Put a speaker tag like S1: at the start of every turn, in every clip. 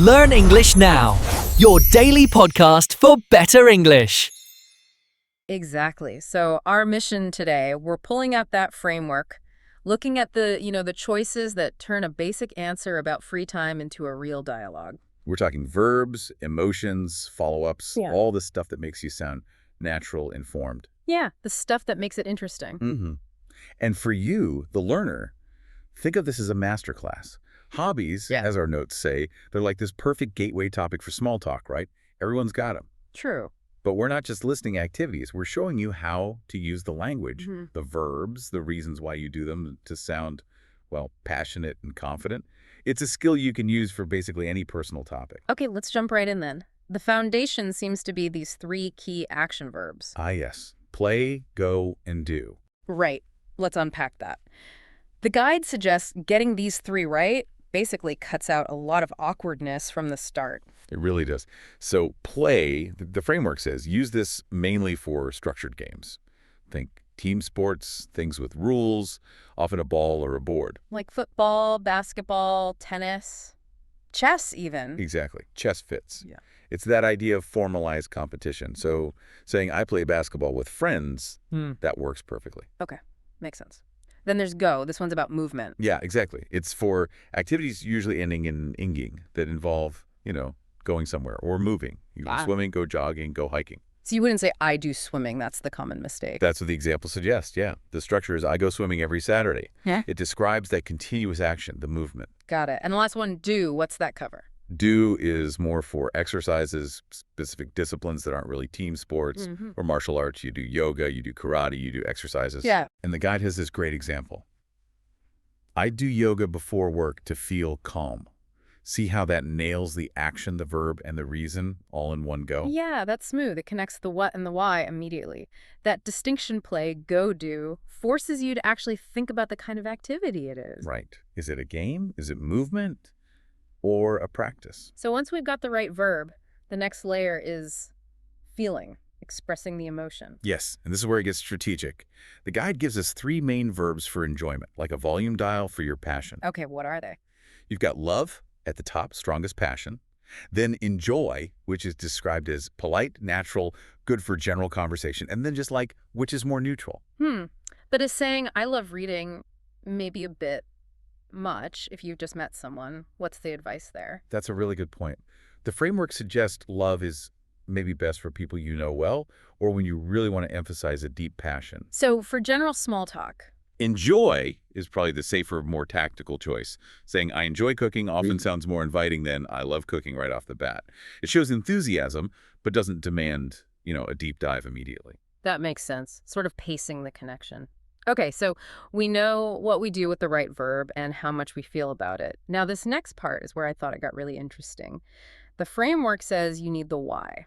S1: Learn English now. Your daily podcast for better English.
S2: Exactly. So our mission today, we're pulling out that framework, looking at the choices that turn a basic answer about free time into a real dialogue.
S3: We're talking verbs, emotions, follow-ups,
S2: Yeah.
S3: all the stuff that makes you sound natural, informed.
S2: Yeah, the stuff that makes it interesting.
S3: Mm-hmm. And for you, the learner, think of this as a masterclass. Hobbies,
S2: Yeah.
S3: as our notes say, they're like this perfect gateway topic for small talk, right? Everyone's got them.
S2: True.
S3: But we're not just listing activities. We're showing you how to use the language, the verbs, the reasons why you do them to sound, well, passionate and confident. It's a skill you can use for basically any personal topic.
S2: Okay, let's jump right in then. The foundation seems to be these three key action verbs.
S3: Ah, yes. Play, go, and do.
S2: Right. Let's unpack that. The guide suggests getting these three right basically cuts out a lot of awkwardness from the start.
S3: It really does. So play, the framework says, use this mainly for structured games. Think team sports, things with rules, often a ball or a board.
S2: Like football, basketball, tennis, chess even.
S3: Exactly. Chess fits.
S2: Yeah.
S3: It's that idea of formalized competition. So saying I play basketball with friends, that works perfectly.
S2: Okay, makes sense. Then there's go. This one's about movement.
S3: Yeah, exactly. It's for activities usually ending in inging that involve, going somewhere or moving. You go swimming, go jogging, go hiking.
S2: So you wouldn't say I do swimming. That's the common mistake.
S3: That's what the example suggests, yeah. The structure is I go swimming every Saturday.
S2: Yeah.
S3: It describes that continuous action, the movement.
S2: Got it. And the last one, do. What's that cover?
S3: Do is more for exercises, specific disciplines that aren't really team sports or martial arts. You do yoga, you do karate, you do exercises.
S2: Yeah.
S3: And the guide has this great example. I do yoga before work to feel calm. See how that nails the action, the verb, and the reason all in one go?
S2: Yeah, that's smooth. It connects the what and the why immediately. That distinction play, go do, forces you to actually think about the kind of activity it is.
S3: Right. Is it a game? Is it movement? Or a practice?
S2: So once we've got the right verb, the next layer is feeling, expressing the emotion.
S3: Yes, and this is where it gets strategic. The guide gives us three main verbs for enjoyment, like a volume dial for your passion.
S2: Okay, what are they?
S3: You've got love at the top, strongest passion. Then enjoy, which is described as polite, natural, good for general conversation. And then just like, which is more neutral.
S2: But is saying I love reading maybe a bit much if you've just met someone? What's the advice there?
S3: That's a really good point. The framework suggests love is maybe best for people you know well, or when you really want to emphasize a deep passion.
S2: So for general small talk.
S3: Enjoy is probably the safer, more tactical choice. Saying I enjoy cooking often sounds more inviting than I love cooking right off the bat. It shows enthusiasm, but doesn't demand, a deep dive immediately.
S2: That makes sense. Sort of pacing the connection. Okay, so we know what we do with the right verb and how much we feel about it. Now, this next part is where I thought it got really interesting. The framework says you need the why,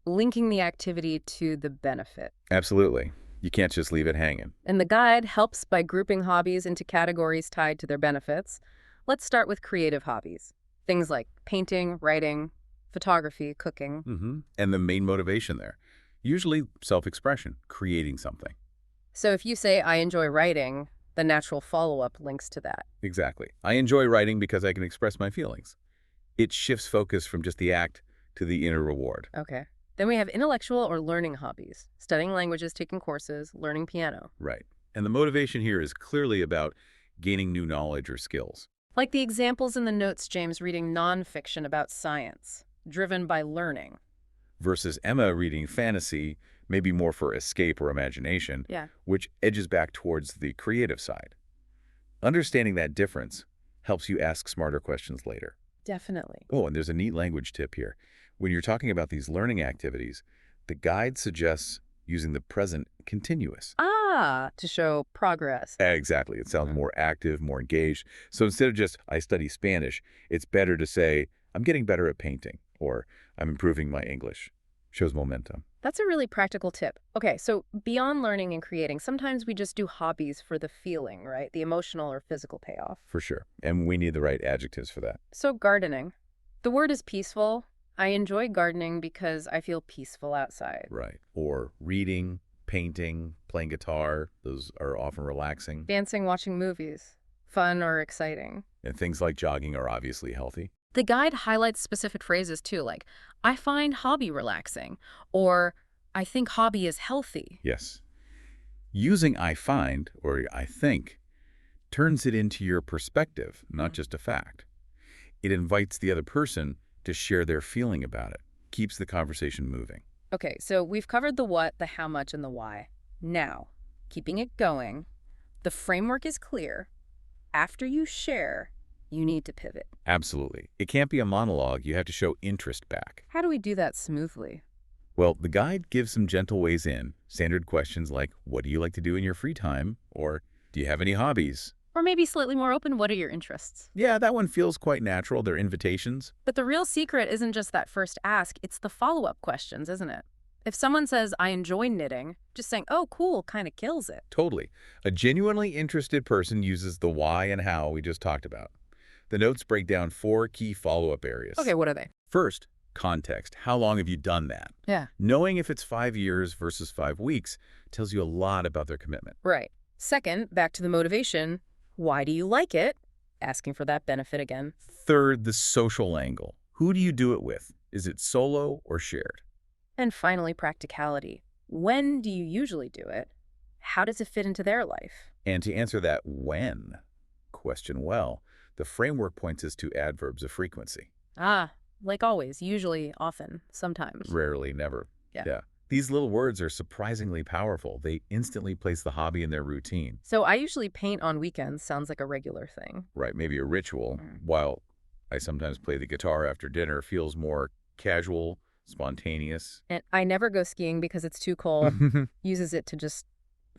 S2: linking the activity to the benefit.
S3: Absolutely. You can't just leave it hanging.
S2: And the guide helps by grouping hobbies into categories tied to their benefits. Let's start with creative hobbies. Things like painting, writing, photography, cooking.
S3: And the main motivation there, usually self-expression, creating something.
S2: So if you say, I enjoy writing, the natural follow-up links to that.
S3: Exactly. I enjoy writing because I can express my feelings. It shifts focus from just the act to the inner reward.
S2: Okay. Then we have intellectual or learning hobbies, studying languages, taking courses, learning piano.
S3: Right. And the motivation here is clearly about gaining new knowledge or skills.
S2: Like the examples in the notes, James, reading nonfiction about science, driven by learning.
S3: Versus Emma reading fantasy, maybe more for escape or imagination, which edges back towards the creative side. Understanding that difference helps you ask smarter questions later.
S2: Definitely.
S3: Oh, and there's a neat language tip here. When you're talking about these learning activities, the guide suggests using the present continuous.
S2: To show progress.
S3: Exactly. It sounds more active, more engaged. So instead of just, I study Spanish, it's better to say, I'm getting better at painting, or I'm improving my English. Shows momentum.
S2: That's a really practical tip. Okay, so beyond learning and creating, sometimes we just do hobbies for the feeling, right? The emotional or physical payoff.
S3: For sure. And we need the right adjectives for that.
S2: So gardening. The word is peaceful. I enjoy gardening because I feel peaceful outside.
S3: Right. Or reading, painting, playing guitar. Those are often relaxing.
S2: Dancing, watching movies. Fun or exciting.
S3: And things like jogging are obviously healthy.
S2: The guide highlights specific phrases too, like, I find hobby relaxing, or I think hobby is healthy.
S3: Yes. Using I find, or I think, turns it into your perspective, not just a fact. It invites the other person to share their feeling about it, keeps the conversation moving.
S2: Okay, so we've covered the what, the how much, and the why. Now, keeping it going, the framework is clear. After you share, you need to pivot.
S3: Absolutely. It can't be a monologue. You have to show interest back.
S2: How do we do that smoothly?
S3: Well, the guide gives some gentle ways in. Standard questions like, what do you like to do in your free time? Or, do you have any hobbies?
S2: Or maybe slightly more open, what are your interests?
S3: Yeah, that one feels quite natural. They're invitations.
S2: But the real secret isn't just that first ask, it's the follow-up questions, isn't it? If someone says, I enjoy knitting, just saying, oh, cool, kind of kills it.
S3: Totally. A genuinely interested person uses the why and how we just talked about. The notes break down 4 key follow-up areas.
S2: Okay, what are they?
S3: First, context. How long have you done that?
S2: Yeah.
S3: Knowing if it's 5 years versus 5 weeks tells you a lot about their commitment.
S2: Right. Second, back to the motivation. Why do you like it? Asking for that benefit again.
S3: Third, the social angle. Who do you do it with? Is it solo or shared?
S2: And finally, practicality. When do you usually do it? How does it fit into their life?
S3: And to answer that when question well, the framework points us to adverbs of frequency.
S2: Like always, usually, often, sometimes.
S3: Rarely, never.
S2: Yeah.
S3: These little words are surprisingly powerful. They instantly place the hobby in their routine.
S2: So I usually paint on weekends, sounds like a regular thing.
S3: Right, maybe a ritual, while I sometimes play the guitar after dinner, feels more casual, spontaneous.
S2: And I never go skiing because it's too cold. Uses it to just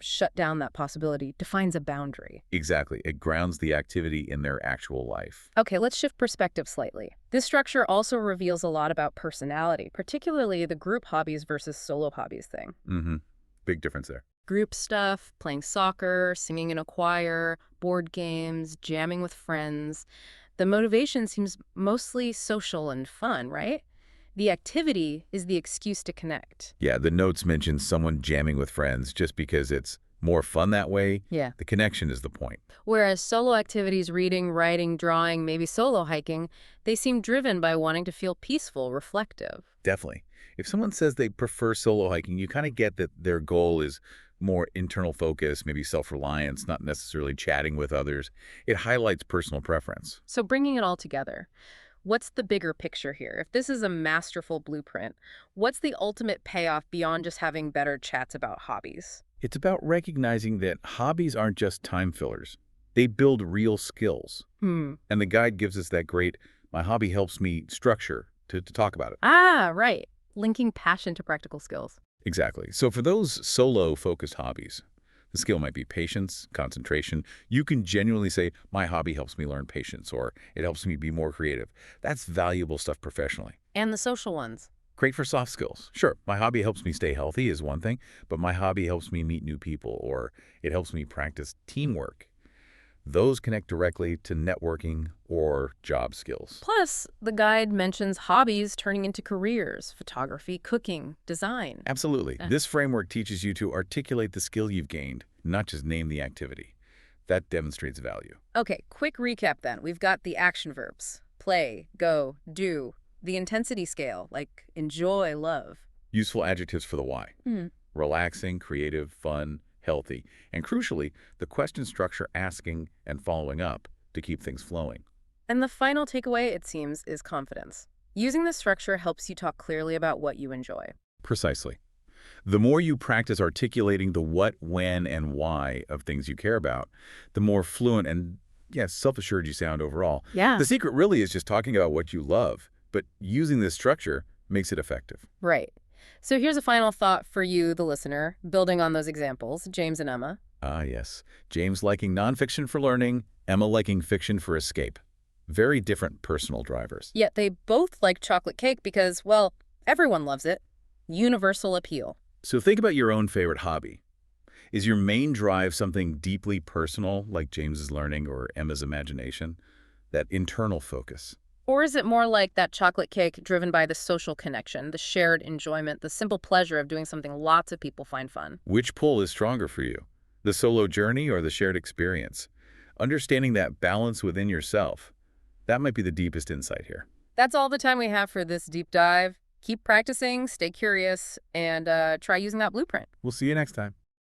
S2: shut down that possibility, defines a boundary.
S3: Exactly. It grounds the activity in their actual life.
S2: Okay, let's shift perspective slightly. This structure also reveals a lot about personality, particularly the group hobbies versus solo hobbies thing.
S3: Big difference there.
S2: Group stuff, playing soccer, singing in a choir, board games, jamming with friends. The motivation seems mostly social and fun, right? The activity is the excuse to connect.
S3: Yeah, the notes mention someone jamming with friends just because it's more fun that way.
S2: Yeah.
S3: The connection is the point.
S2: Whereas solo activities, reading, writing, drawing, maybe solo hiking, they seem driven by wanting to feel peaceful, reflective.
S3: Definitely. If someone says they prefer solo hiking, you kind of get that their goal is more internal focus, maybe self-reliance, not necessarily chatting with others. It highlights personal preference.
S2: So bringing it all together, what's the bigger picture here? If this is a masterful blueprint, what's the ultimate payoff beyond just having better chats about hobbies?
S3: It's about recognizing that hobbies aren't just time fillers. They build real skills. And the guide gives us that great, my hobby helps me structure to talk about it.
S2: Right. Linking passion to practical skills.
S3: Exactly. So for those solo-focused hobbies, the skill might be patience, concentration. You can genuinely say, my hobby helps me learn patience, or it helps me be more creative. That's valuable stuff professionally.
S2: And the social ones.
S3: Great for soft skills. Sure, my hobby helps me stay healthy is one thing, but my hobby helps me meet new people, or it helps me practice teamwork. Those connect directly to networking or job skills.
S2: Plus, the guide mentions hobbies turning into careers, photography, cooking, design.
S3: Absolutely. This framework teaches you to articulate the skill you've gained, not just name the activity. That demonstrates value.
S2: Okay, quick recap then. We've got the action verbs. Play, go, do. The intensity scale, like enjoy, love.
S3: Useful adjectives for the why. Relaxing, creative, fun, healthy. And crucially, the question structure asking and following up to keep things flowing.
S2: And the final takeaway, it seems, is confidence. Using this structure helps you talk clearly about what you enjoy.
S3: Precisely. The more you practice articulating the what, when, and why of things you care about, the more fluent and, self-assured you sound overall.
S2: Yeah.
S3: The secret really is just talking about what you love, but using this structure makes it effective.
S2: Right. So here's a final thought for you, the listener, building on those examples, James and Emma.
S3: Ah, yes. James liking nonfiction for learning, Emma liking fiction for escape. Very different personal drivers.
S2: Yet they both like chocolate cake because, well, everyone loves it. Universal appeal.
S3: So think about your own favorite hobby. Is your main drive something deeply personal, like James's learning or Emma's imagination? That internal focus.
S2: Or is it more like that chocolate cake driven by the social connection, the shared enjoyment, the simple pleasure of doing something lots of people find fun?
S3: Which pull is stronger for you? The solo journey or the shared experience? Understanding that balance within yourself That might be the deepest insight here.
S2: That's all the time we have for this deep dive. Keep practicing, stay curious, and try using that blueprint.
S3: We'll see you next time.